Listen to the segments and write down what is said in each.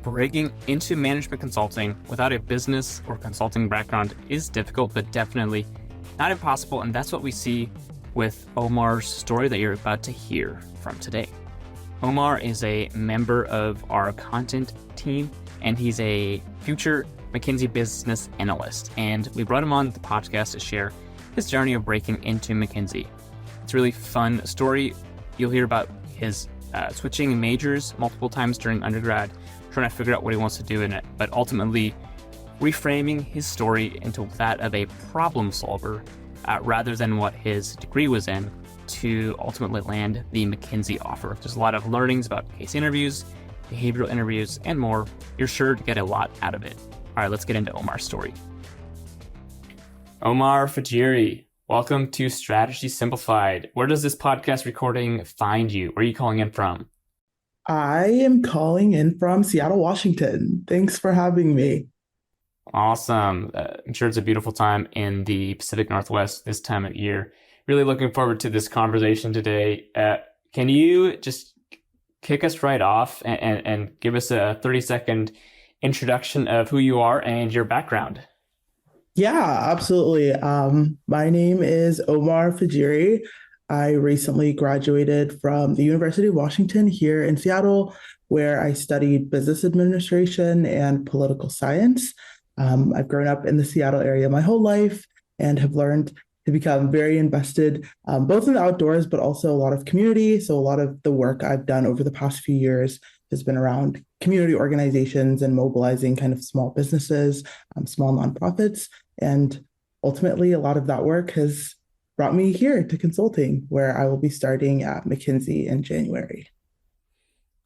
Breaking into management consulting without a business or consulting background is difficult, but definitely not impossible. And that's what we see with Omar's story that you're about to hear from today. Omar is a member of our content team, and he's a future McKinsey business analyst. And we brought him on the podcast to share his journey of breaking into McKinsey. It's a really fun story. You'll hear about his switching majors multiple times during undergrad, trying to figure out what he wants to do in it, but ultimately reframing his story into that of a problem solver rather than what his degree was in, to ultimately land the McKinsey offer. There's a lot of learnings about case interviews, behavioral interviews, and more. You're sure to get a lot out of it. All right, let's get into Omar's story. Omar Fajiri, welcome to Strategy Simplified. Where does this podcast recording find you? Where are you calling in from? I am calling in from Seattle, Washington. Thanks for having me. Awesome. I'm sure it's a beautiful time in the Pacific Northwest this time of year. Really looking forward to this conversation today. Can you just kick us right off and give us a 30-second introduction of who you are and your background? Yeah, absolutely. My name is Omar Fajiri. I recently graduated from the University of Washington here in Seattle, where I studied business administration and political science. I've grown up in the Seattle area my whole life and have learned to become very invested, both in the outdoors, but also a lot of community. So a lot of the work I've done over the past few years has been around community organizations and mobilizing kind of small businesses, small nonprofits. And ultimately, a lot of that work has brought me here to consulting, where I will be starting at McKinsey in January.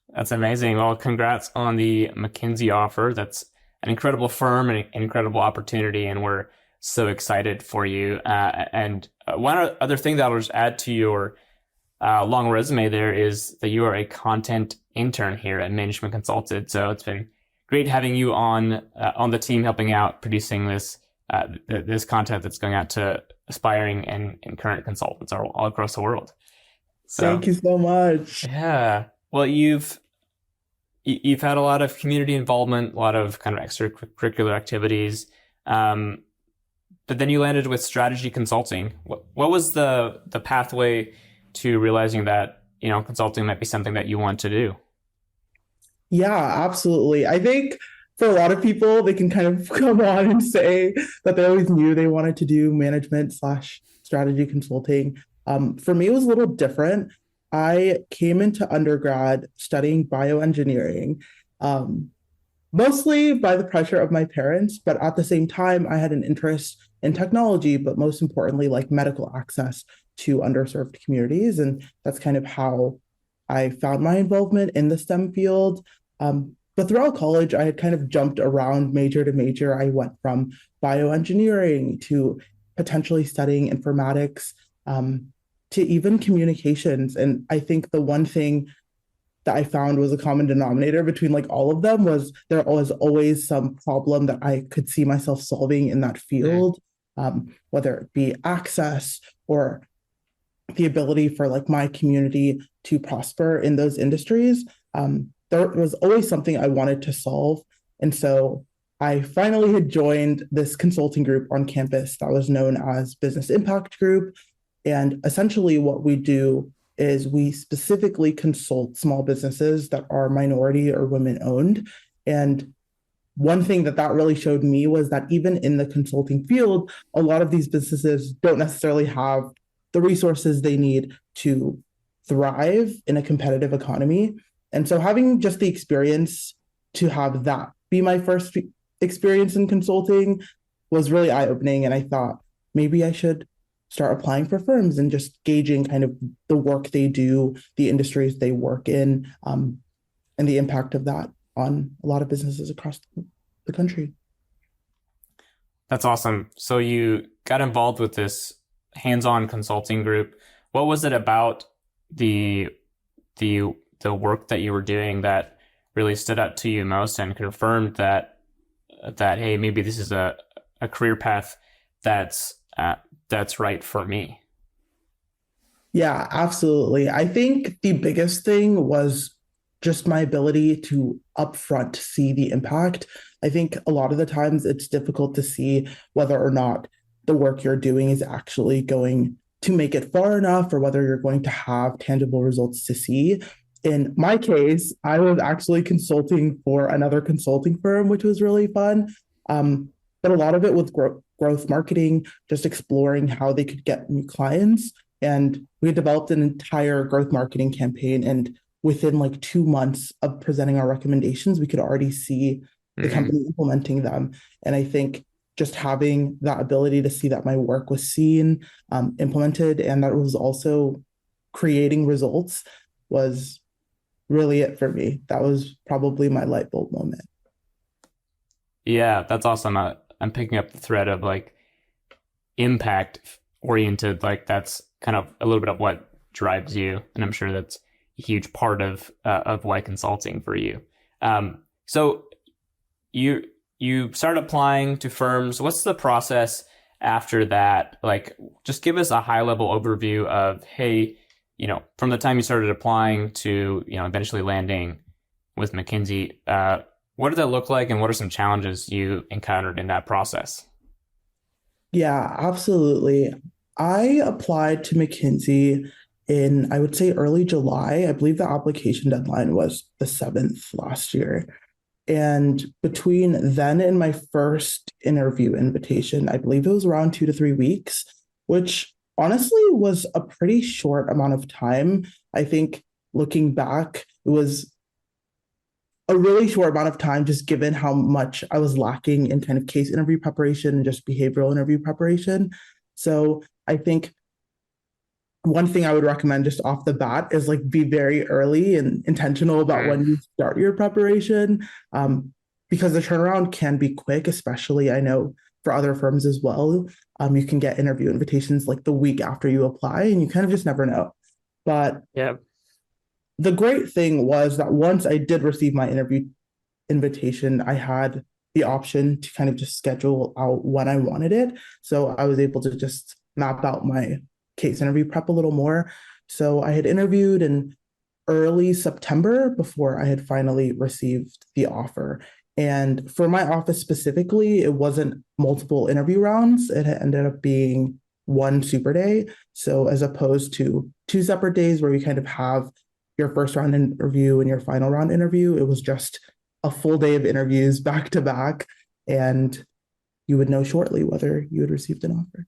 That's amazing. Well, congrats on the McKinsey offer. That's an incredible firm and an incredible opportunity, and we're so excited for you. And one other thing that I'll just add to your long resume there is that you are a content intern here at Management Consulted. So it's been great having you on the team, helping out producing this content that's going out to aspiring and current consultants all across the world. So, thank you so much. Yeah. Well, you've had a lot of community involvement, a lot of kind of extracurricular activities, but then you landed with strategy consulting. What was the pathway to realizing that consulting might be something that you want to do? Yeah, absolutely. I think for a lot of people, they can kind of come on and say that they always knew they wanted to do management/strategy consulting. For me, it was a little different. I came into undergrad studying bioengineering, mostly by the pressure of my parents, but at the same time, I had an interest in technology, but most importantly, like medical access to underserved communities. And that's kind of how I found my involvement in the STEM field. But throughout college, I had kind of jumped around major to major. I went from bioengineering to potentially studying informatics, to even communications. And I think the one thing that I found was a common denominator between like all of them was there was always some problem that I could see myself solving in that field, whether it be access or the ability for like my community to prosper in those industries. There was always something I wanted to solve. And so I finally had joined this consulting group on campus that was known as Business Impact Group. And essentially what we do is we specifically consult small businesses that are minority or women owned. And one thing that really showed me was that even in the consulting field, a lot of these businesses don't necessarily have the resources they need to thrive in a competitive economy. And so having just the experience to have that be my first experience in consulting was really eye-opening. And I thought maybe I should start applying for firms and just gauging kind of the work they do, the industries they work in, and the impact of that on a lot of businesses across the country. That's awesome. So you got involved with this hands-on consulting group. What was it about the work that you were doing that really stood out to you most and confirmed that hey, maybe this is a career path that's right for me? Yeah, absolutely. I think the biggest thing was just my ability to upfront see the impact. I think a lot of the times it's difficult to see whether or not the work you're doing is actually going to make it far enough or whether you're going to have tangible results to see. In my case, I was actually consulting for another consulting firm, which was really fun. But a lot of it was growth marketing, just exploring how they could get new clients. And we developed an entire growth marketing campaign. And within like 2 months of presenting our recommendations, we could already see the company implementing them. And I think just having that ability to see that my work was seen, implemented, and that was also creating results was really it for me. That was probably my light bulb moment. Yeah, that's awesome. I'm picking up the thread of like impact oriented, like that's kind of a little bit of what drives you, and I'm sure that's a huge part of why consulting for you. So you start applying to firms. What's the process after that? Like, just give us a high level overview of, hey, from the time you started applying to eventually landing with McKinsey. What did that look like, and what are some challenges you encountered in that process? Yeah, absolutely. I applied to McKinsey in, I would say, early July. I believe the application deadline was the 7th last year. And between then and my first interview invitation, I believe it was around 2 to 3 weeks, which honestly was a pretty short amount of time. I think looking back, it was a really short amount of time, just given how much I was lacking in kind of case interview preparation and just behavioral interview preparation. So I think one thing I would recommend just off the bat is like be very early and intentional about when you start your preparation, because the turnaround can be quick, especially I know for other firms as well. You can get interview invitations like the week after you apply, and you kind of just never know. But Yeah. the great thing was that once I did receive my interview invitation, I had the option to kind of just schedule out when I wanted it. So I was able to just map out my case interview prep a little more. So I had interviewed in early September before I had finally received the offer. And for my office specifically, it wasn't multiple interview rounds. It had ended up being one super day. So as opposed to two separate days where you kind of have your first round interview and your final round interview, it was just a full day of interviews back to back. And you would know shortly whether you had received an offer.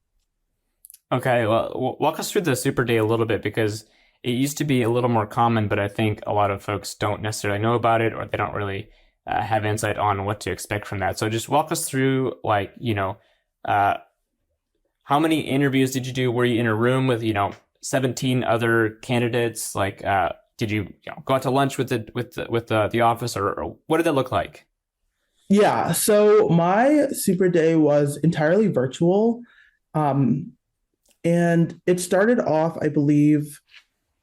Okay, well, walk us through the super day a little bit, because it used to be a little more common, but I think a lot of folks don't necessarily know about it, or they don't really have insight on what to expect from that. So just walk us through, like, how many interviews did you do? Were you in a room with 17 other candidates? Like, did you, go out to lunch with the office, or what did that look like? Yeah, so my super day was entirely virtual. And it started off, I believe,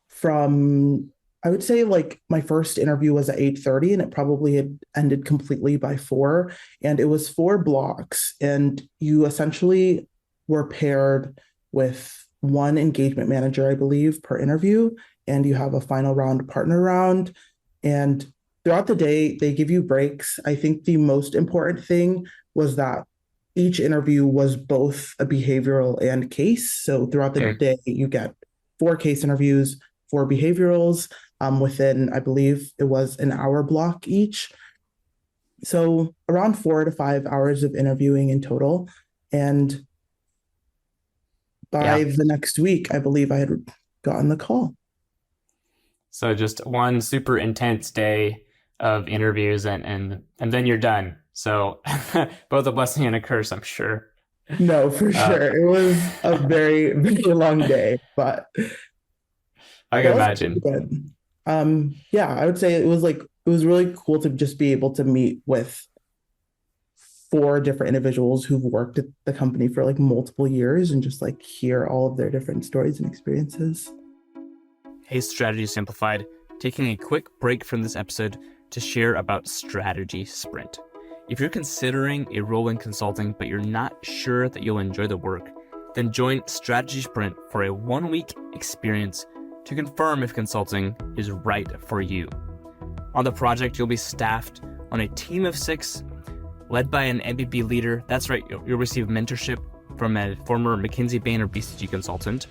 from, I would say like my first interview was at 8:30, and it probably had ended completely by 4. And it was 4 blocks. And you essentially were paired with one engagement manager, I believe, per interview. And you have a final round partner round. And throughout the day, they give you breaks. I think the most important thing was that each interview was both a behavioral and case. So throughout the day, you get 4 case interviews, 4 behaviorals, within, I believe it was an hour block each. So around 4 to 5 hours of interviewing in total. And by the next week, I believe I had gotten the call. So just one super intense day of interviews, and then you're done. So both a blessing and a curse, I'm sure. No, for sure. It was a very, very long day, but I can imagine. good. Yeah, I would say it was really cool to just be able to meet with 4 different individuals who've worked at the company for like multiple years and just like hear all of their different stories and experiences. Hey, Strategy Simplified, taking a quick break from this episode to share about Strategy Sprint. If you're considering a role in consulting, but you're not sure that you'll enjoy the work, then join Strategy Sprint for a 1-week experience to confirm if consulting is right for you. On the project, you'll be staffed on a team of 6, led by an MVP leader. That's right, you'll receive mentorship from a former McKinsey, Bain, or BCG consultant.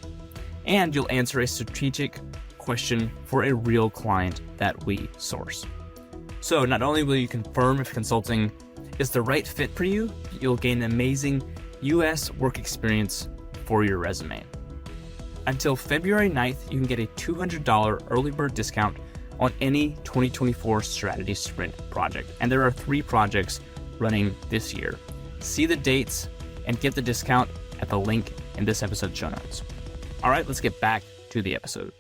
And you'll answer a strategic question for a real client that we source. So not only will you confirm if consulting is the right fit for you, you'll gain amazing US work experience for your resume. Until February 9th, you can get a $200 early bird discount on any 2024 strategy sprint project. And there are 3 projects running this year. See the dates and get the discount at the link in this episode's show notes. All right, let's get back to the episode.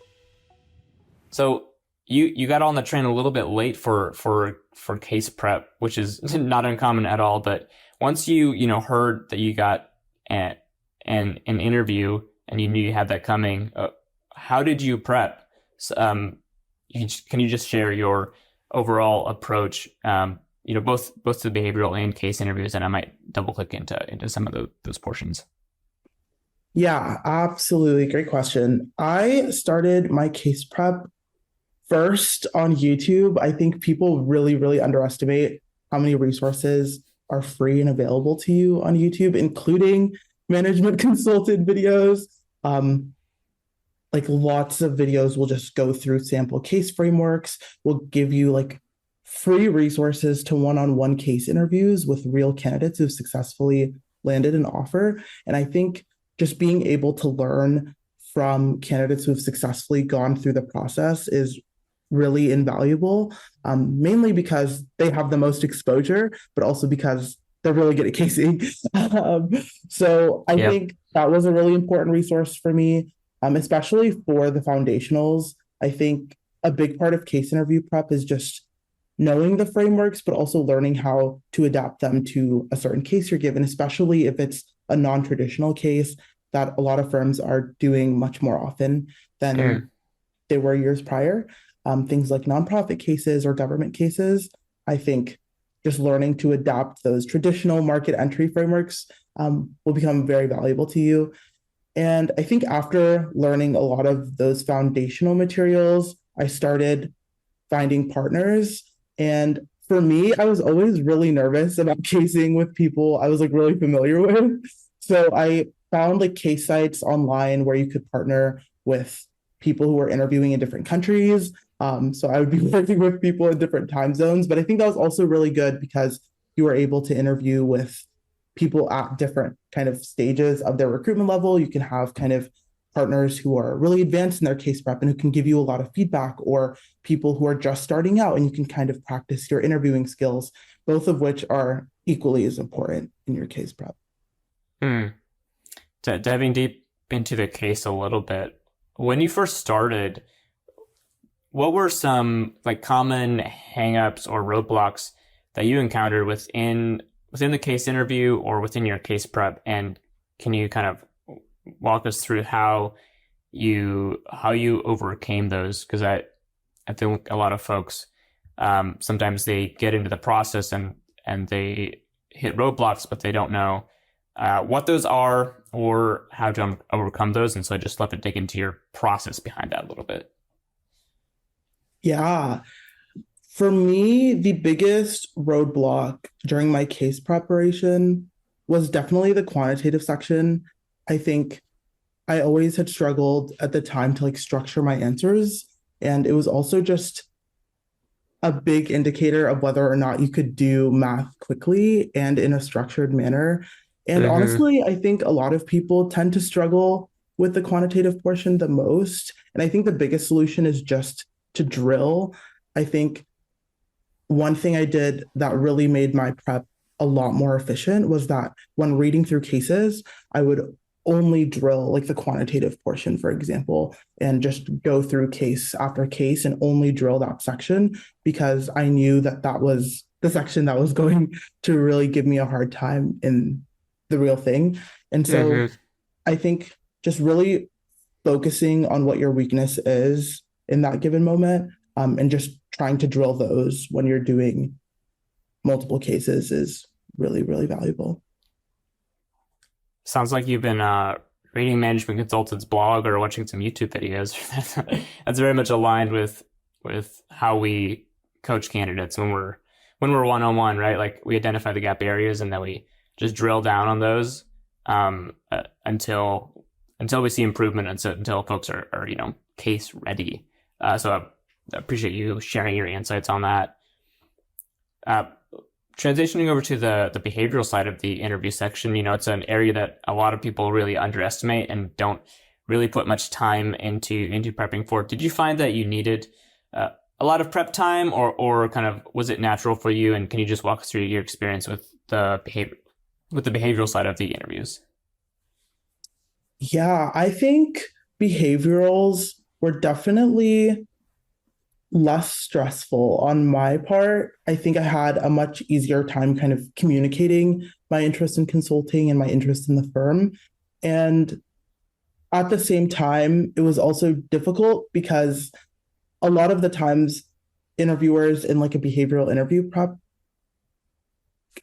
So you got on the train a little bit late for case prep, which is not uncommon at all. But once you heard that you got an interview and you knew you had that coming, how did you prep? Can you just share your overall approach? Both to the behavioral and case interviews, and I might double click into some of those portions. Yeah, absolutely. Great question. I started my case prep first on YouTube. I think people really, really underestimate how many resources are free and available to you on YouTube, including management consulted videos. Like lots of videos will just go through sample case frameworks, will give you like free resources to one-on-one case interviews with real candidates who've successfully landed an offer. And I think just being able to learn from candidates who've successfully gone through the process is really invaluable, mainly because they have the most exposure, but also because they're really good at casing. So I think that was a really important resource for me, especially for the foundationals. I think a big part of case interview prep is just knowing the frameworks, but also learning how to adapt them to a certain case you're given, especially if it's a non-traditional case that a lot of firms are doing much more often than they were years prior. Things like nonprofit cases or government cases. I think just learning to adapt those traditional market entry frameworks will become very valuable to you. And I think after learning a lot of those foundational materials, I started finding partners. And for me, I was always really nervous about casing with people I was like really familiar with. So I found like case sites online where you could partner with people who were interviewing in different countries. So I would be working with people in different time zones, but I think that was also really good because you were able to interview with people at different kind of stages of their recruitment level. You can have kind of partners who are really advanced in their case prep and who can give you a lot of feedback, or people who are just starting out and you can kind of practice your interviewing skills, both of which are equally as important in your case prep. Diving deep into the case a little bit, when you first started, what were some like common hangups or roadblocks that you encountered within the case interview or within your case prep? And can you kind of walk us through how you overcame those? Because I think a lot of folks sometimes they get into the process and they hit roadblocks, but they don't know what those are or how to overcome those. And so I just love to dig into your process behind that a little bit. Yeah. For me, the biggest roadblock during my case preparation was definitely the quantitative section. I think I always had struggled at the time to like structure my answers. And it was also just a big indicator of whether or not you could do math quickly and in a structured manner. And honestly, I think a lot of people tend to struggle with the quantitative portion the most. And I think the biggest solution is just to drill. I think one thing I did that really made my prep a lot more efficient was that when reading through cases, I would only drill like the quantitative portion, for example, and just go through case after case and only drill that section, because I knew that that was the section that was going to really give me a hard time in the real thing. And so I think just really focusing on what your weakness is in that given moment, and just trying to drill those when you're doing multiple cases is really, really valuable. Sounds like you've been reading Management Consultant's blog or watching some YouTube videos. That's very much aligned with how we coach candidates when we're one-on-one, right? Like we identify the gap areas and then we just drill down on those until we see improvement, until folks are case ready. So I appreciate you sharing your insights on that. Transitioning over to the behavioral side of the interview section, it's an area that a lot of people really underestimate and don't really put much time into prepping for. Did you find that you needed a lot of prep time, or kind of was it natural for you? And can you just walk us through your experience with the behavioral side of the interviews? Yeah, I think behaviorals were definitely less stressful on my part. I think I had a much easier time kind of communicating my interest in consulting and my interest in the firm. And at the same time, it was also difficult because a lot of the times interviewers in like a behavioral interview prep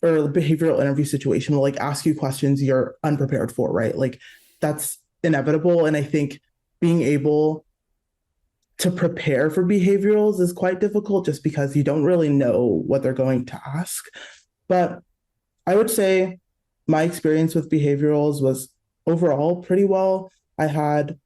or a behavioral interview situation will like ask you questions you're unprepared for, right? Like that's inevitable. And I think being able to prepare for behaviorals is quite difficult just because you don't really know what they're going to ask. But I would say my experience with behaviorals was overall pretty well. I had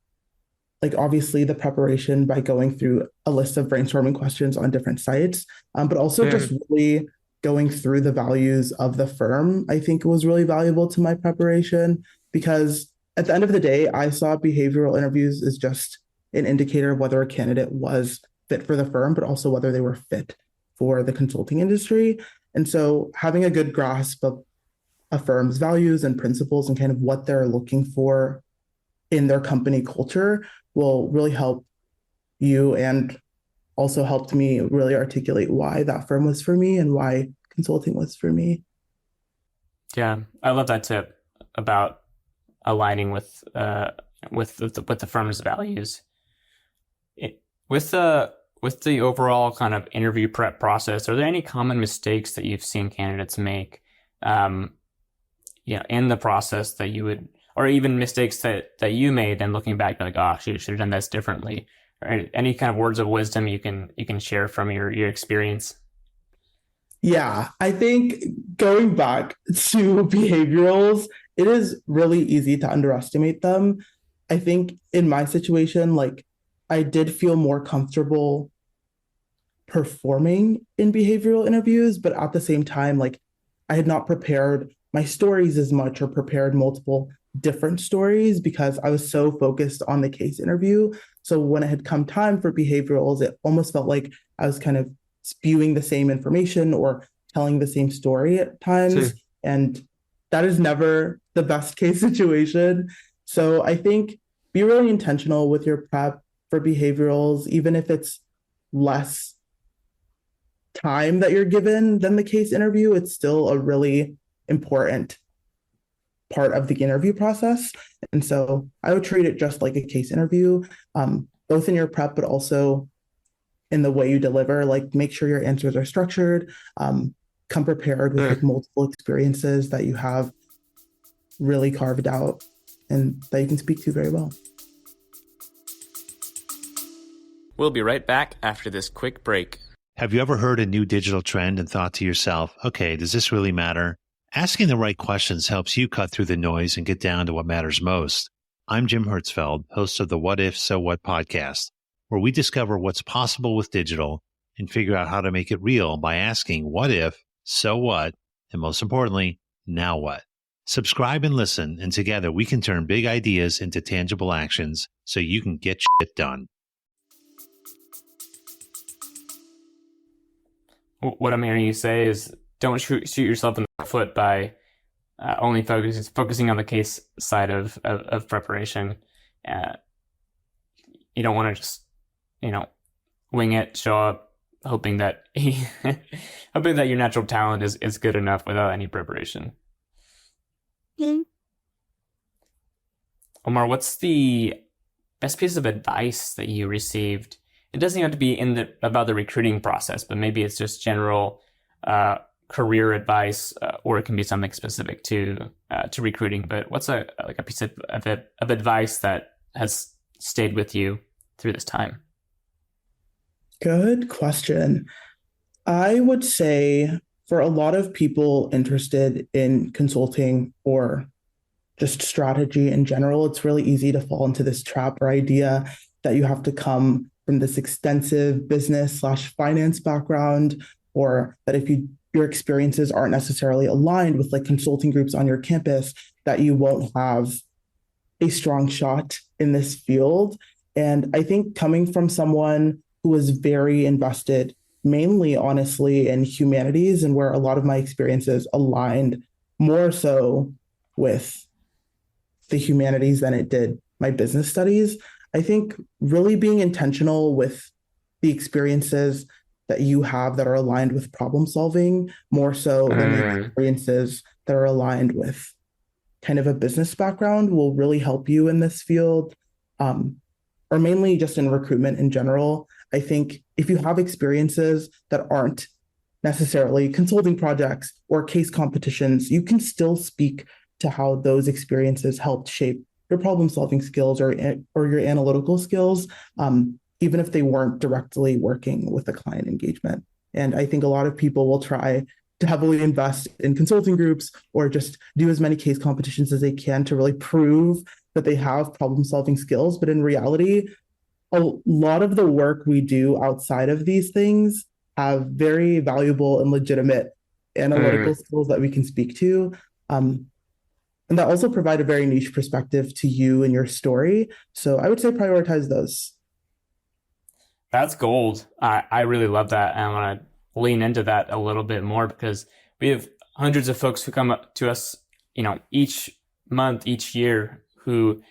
like obviously the preparation by going through a list of brainstorming questions on different sites, but also just really going through the values of the firm. I think was really valuable to my preparation because at the end of the day, I saw behavioral interviews as just an indicator of whether a candidate was fit for the firm, but also whether they were fit for the consulting industry. And so having a good grasp of a firm's values and principles and kind of what they're looking for in their company culture will really help you, and also helped me really articulate why that firm was for me and why consulting was for me. Yeah, I love that tip about aligning with the firm's values. With the overall kind of interview prep process, are there any common mistakes that you've seen candidates make, in the process that you would, or even mistakes that you made and looking back, like, oh, shoot, should have done this differently? Or any kind of words of wisdom you can share from your experience? Yeah, I think going back to behaviorals, it is really easy to underestimate them. I think in my situation, like I did feel more comfortable performing in behavioral interviews, but at the same time, like I had not prepared my stories as much or prepared multiple different stories because I was so focused on the case interview. So when it had come time for behaviorals, it almost felt like I was kind of spewing the same information or telling the same story at times. Sure. And that is never the best case situation. So I think be really intentional with your prep for behaviorals, even if it's less time that you're given than the case interview, it's still a really important part of the interview process. And so I would treat it just like a case interview, both in your prep, but also in the way you deliver. Like make sure your answers are structured, come prepared with like multiple experiences that you have really carved out and that you can speak to very well. We'll be right back after this quick break. Have you ever heard a new digital trend and thought to yourself, okay, does this really matter? Asking the right questions helps you cut through the noise and get down to what matters most. I'm Jim Hertzfeld, host of the What If, So What podcast, where we discover what's possible with digital and figure out how to make it real by asking what if, so what, and most importantly, now what? Subscribe and listen, and together we can turn big ideas into tangible actions so you can get shit done. What I'm hearing you say is don't shoot yourself in the foot by only focusing on the case side of preparation. You don't want to just, wing it, show up, hoping that your natural talent is good enough without any preparation. Mm-hmm. Omar, what's the best piece of advice that you received? It doesn't have to be about the recruiting process, but maybe it's just general career advice, or it can be something specific to recruiting. But what's a piece of advice that has stayed with you through this time? Good question. I would say for a lot of people interested in consulting or just strategy in general, it's really easy to fall into this trap or idea that you have to come from this extensive business slash finance background, or that if your experiences aren't necessarily aligned with like consulting groups on your campus, that you won't have a strong shot in this field. And I think coming from someone who was very invested, mainly honestly, in humanities and where a lot of my experiences aligned more so with the humanities than it did my business studies. I think really being intentional with the experiences that you have that are aligned with problem solving more so than the Mm, experiences that are aligned with kind of a business background will really help you in this field, um, or mainly just in recruitment in general. I think if you have experiences that aren't necessarily consulting projects or case competitions, you can still speak to how those experiences helped shape your problem solving skills or your analytical skills, even if they weren't directly working with a client engagement. And I think a lot of people will try to heavily invest in consulting groups or just do as many case competitions as they can to really prove that they have problem solving skills. But in reality, a lot of the work we do outside of these things have very valuable and legitimate analytical mm. skills that we can speak to. Um, and that also provide a very niche perspective to you and your story. So I would say prioritize those. That's gold. I really love that. And I want to lean into that a little bit more because we have hundreds of folks who come up to us, each month, each year, who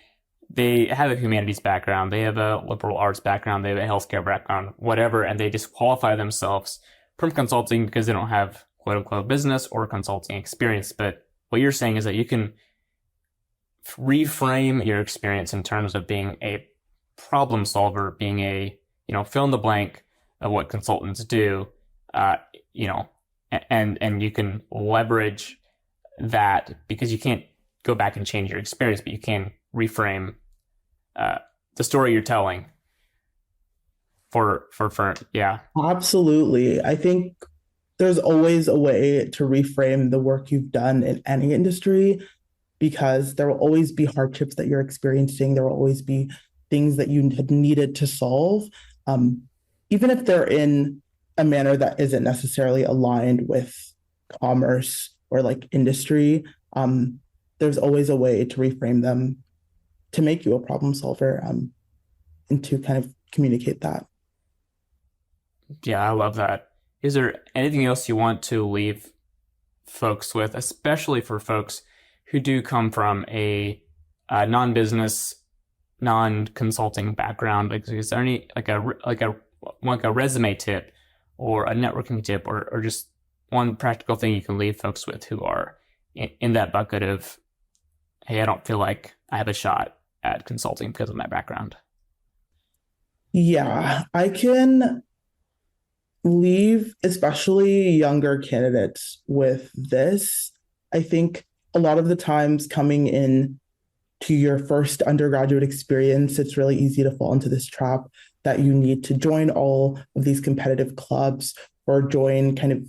they have a humanities background, they have a liberal arts background, they have a healthcare background, whatever, and they disqualify themselves from consulting because they don't have quote unquote business or consulting experience. But what you're saying is that you can reframe your experience in terms of being a problem solver, being a, fill in the blank of what consultants do, uh, you know, and you can leverage that because you can't go back and change your experience, but you can reframe uh, the story you're telling for yeah. Absolutely. I think there's always a way to reframe the work you've done in any industry because there will always be hardships that you're experiencing. There will always be things that you had needed to solve, um, even if they're in a manner that isn't necessarily aligned with commerce or like industry. There's always a way to reframe them to make you a problem solver, and to kind of communicate that. Yeah, I love that. Is there anything else you want to leave folks with, especially for folks who do come from a non-business, non-consulting background? Like, is there any like a resume tip or a networking tip or just one practical thing you can leave folks with who are in that bucket of, hey, I don't feel like I have a shot at consulting because of my background? Yeah, I can leave especially younger candidates with this. I think a lot of the times coming in to your first undergraduate experience, it's really easy to fall into this trap that you need to join all of these competitive clubs or join kind of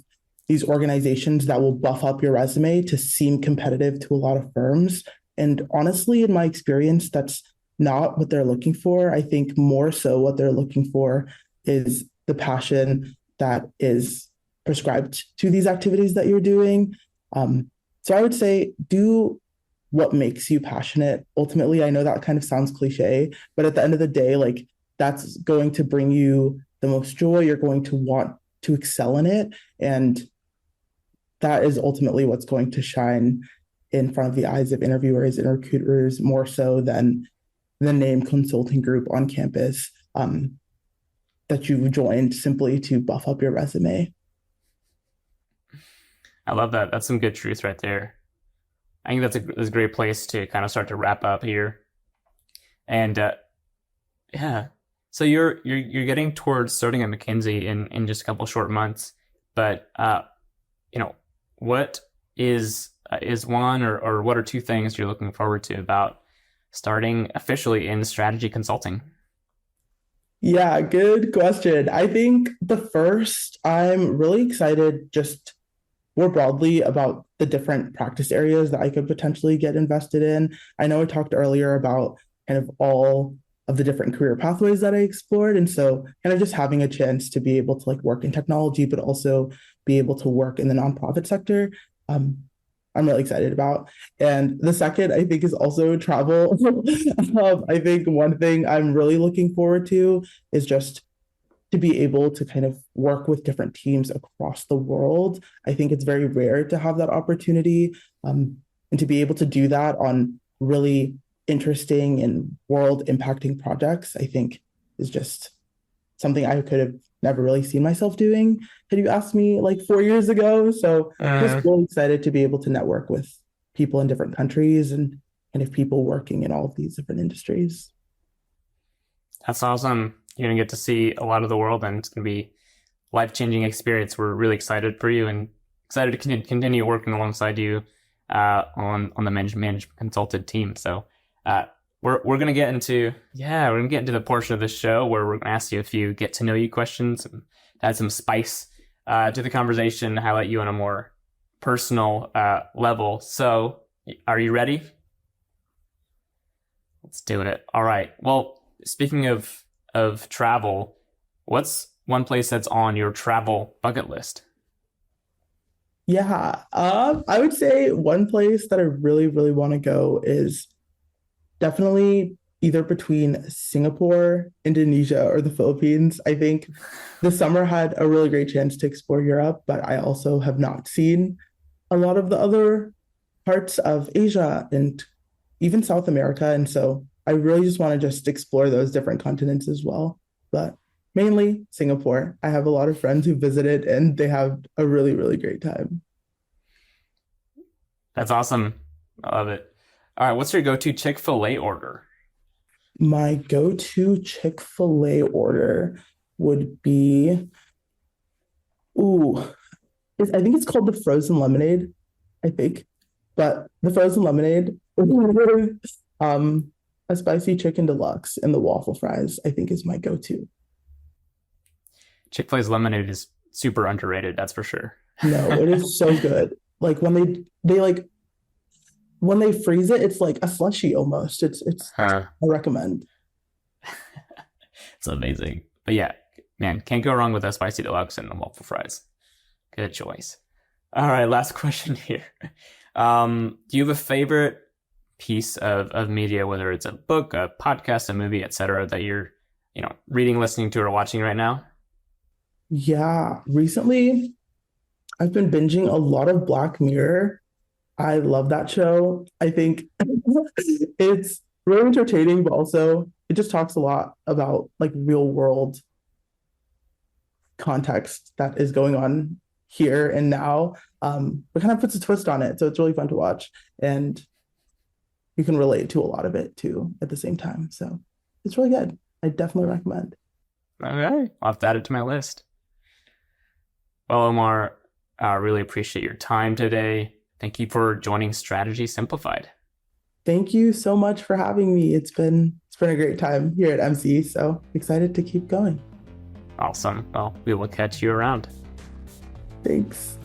these organizations that will buff up your resume to seem competitive to a lot of firms. And honestly, in my experience, that's not what they're looking for. I think more so what they're looking for is the passion that is prescribed to these activities that you're doing. So I would say do what makes you passionate. Ultimately, I know that kind of sounds cliche, but at the end of the day, like that's going to bring you the most joy. You're going to want to excel in it. And that is ultimately what's going to shine in front of the eyes of interviewers and recruiters more so than the name consulting group on campus, that you joined simply to buff up your resume. I love that. That's some good truth right there. I think that's a great place to kind of start to wrap up here. And yeah, so you're getting towards starting at McKinsey in just a couple short months. But what is one or what are two things you're looking forward to about starting officially in strategy consulting? Yeah, good question. I think the first, I'm really excited just more broadly about the different practice areas that I could potentially get invested in. I know I talked earlier about kind of all of the different career pathways that I explored. And so kind of just having a chance to be able to like work in technology, but also be able to work in the nonprofit sector. Um, I'm really excited about. And the second, I think, is also travel. I think one thing I'm really looking forward to is just to be able to kind of work with different teams across the world. I think it's very rare to have that opportunity. And to be able to do that on really interesting and world impacting projects, I think is just something I could have never really seen myself doing had you asked me like 4 years ago. So just really excited to be able to network with people in different countries and kind of people working in all of these different industries. That's awesome. You're going to get to see a lot of the world, and it's going to be a life-changing experience. We're really excited for you and excited to continue working alongside you on the management consulted team. So we're going to get into the portion of the show where we're going to ask you a few get to know you questions and add some spice to the conversation, highlight you on a more personal level. So are you ready? Let's do it. All right. Well, speaking of travel, what's one place that's on your travel bucket list? Yeah, I would say one place that I really, really want to go is definitely either between Singapore, Indonesia, or the Philippines. I think this summer had a really great chance to explore Europe, but I also have not seen a lot of the other parts of Asia and even South America. And so I really just want to just explore those different continents as well. But mainly Singapore. I have a lot of friends who visited and they have a really, really great time. That's awesome. I love it. All right. What's your go-to Chick-fil-A order? My go-to Chick-fil-A order would be, I think it's called the frozen lemonade, I think. But the frozen lemonade with a spicy chicken deluxe and the waffle fries, I think is my go-to. Chick-fil-A's lemonade is super underrated, that's for sure. No, it is so good. Like when when they freeze it, it's like a slushie almost. I recommend. It's amazing. But yeah, man, can't go wrong with a spicy deluxe and the waffle fries. Good choice. All right, last question here. Do you have a favorite piece of media, whether it's a book, a podcast, a movie, etc., that you're, reading, listening to, or watching right now? Yeah, recently I've been binging a lot of Black Mirror. I love that show. I think it's really entertaining, but also it just talks a lot about like real world context that is going on here and now. But kind of puts a twist on it. So it's really fun to watch. And you can relate to a lot of it too at the same time. So it's really good. I definitely recommend. Okay. I'll have to add it to my list. Well, Omar, I really appreciate your time today. Thank you for joining Strategy Simplified. Thank you so much for having me. It's been a great time here at MC, so excited to keep going. Awesome. Well, we will catch you around. Thanks.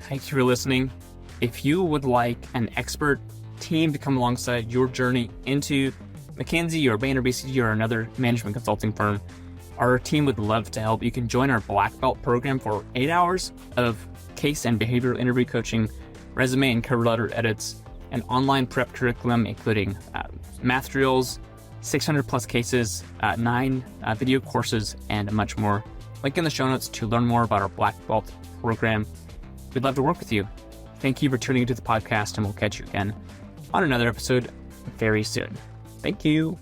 Thank you for listening. If you would like an expert team to come alongside your journey into McKinsey or Bain or BCG or another management consulting firm, our team would love to help. You can join our Black Belt program for 8 hours of case and behavioral interview coaching, resume and cover letter edits, an online prep curriculum, including math drills, 600 plus cases, 9 video courses, and much more. Link in the show notes to learn more about our Black Belt program. We'd love to work with you. Thank you for tuning into the podcast, and we'll catch you again on another episode very soon. Thank you.